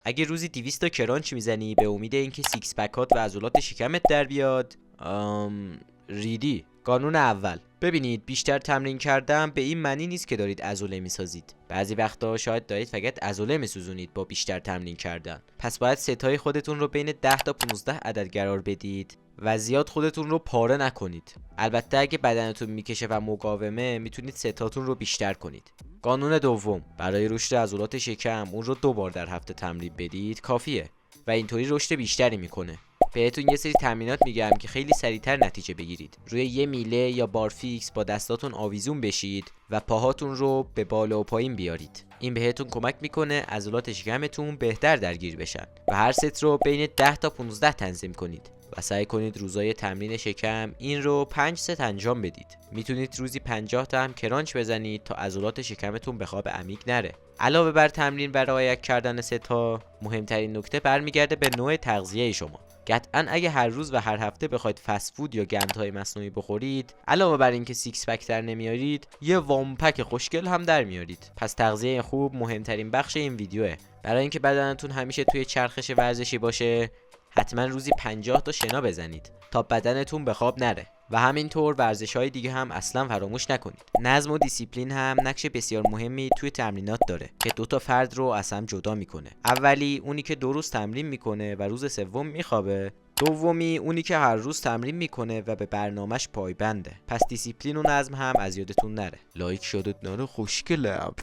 اگه روزی 200 تا کرانچ میزنی به امید اینکه سیکس پکات و عضلات شکمت در بیاد، ریدی. قانون اول: ببینید، بیشتر تمرین کردن به این معنی نیست که دارید عضله میسازید. بعضی وقتا شاید دارید فقط عضله میسوزونید با بیشتر تمرین کردن. پس باید ستای خودتون رو بین 10 تا 15 عدد قرار بدید و زیاد خودتون رو پاره نکنید. البته اگه بدنتون میکشه و مقاومه، میتونید ستاتون رو بیشتر کنید. قانون دوم: برای رشد عضلات شکم اون رو 2 بار در هفته تمرین بدید کافیه و اینطوری رشد بیشتری میکنه. بهتون یه سری تمرینات میگم که خیلی سریعتر نتیجه بگیرید. روی یه میله یا بارفیکس با دستاتون آویزون بشید و پاهاتون رو به بالا و پایین بیارید. این بهتون کمک میکنه عضلات شکمتون بهتر درگیر بشن و هر ست رو بین 10 تا 15 تنظیم کنید و سعی کنید روزای تمرین شکم این رو 5 ست انجام بدید. میتونید روزی 50 تا هم کرانچ بزنید تا عضلات شکمتون به خواب عمیق نره. علاوه بر تمرین و رعایت کردن ست‌ها، مهمترین نکته برمیگرده به نوع تغذیه شما. قطعاً اگه هر روز و هر هفته بخواید فست فود یا گندهای مصنوعی بخورید، علاوه بر اینکه سیکس پک در نمیارید، یه وام پک خوشگل هم در میارید. پس تغذیه خوب مهمترین بخش این ویدیوه. برای اینکه بدنتون همیشه توی چرخش ورزشی باشه، حتما روزی 50 تا شنا بزنید تا بدنتون به خواب نره. و همینطور ورزش‌های دیگه هم اصلا فراموش نکنید. نظم و دیسیپلین هم نقش بسیار مهمی توی تمرینات داره که 2 تا فرد رو از هم جدا میکنه. اولی اونی که 2 روز تمرین میکنه و روز سوم میخوابه. دومی اونی که هر روز تمرین میکنه و به برنامهش پایبنده. پس دیسیپلین و نظم هم از یادتون نره. لایک شدت نره خوشگلم.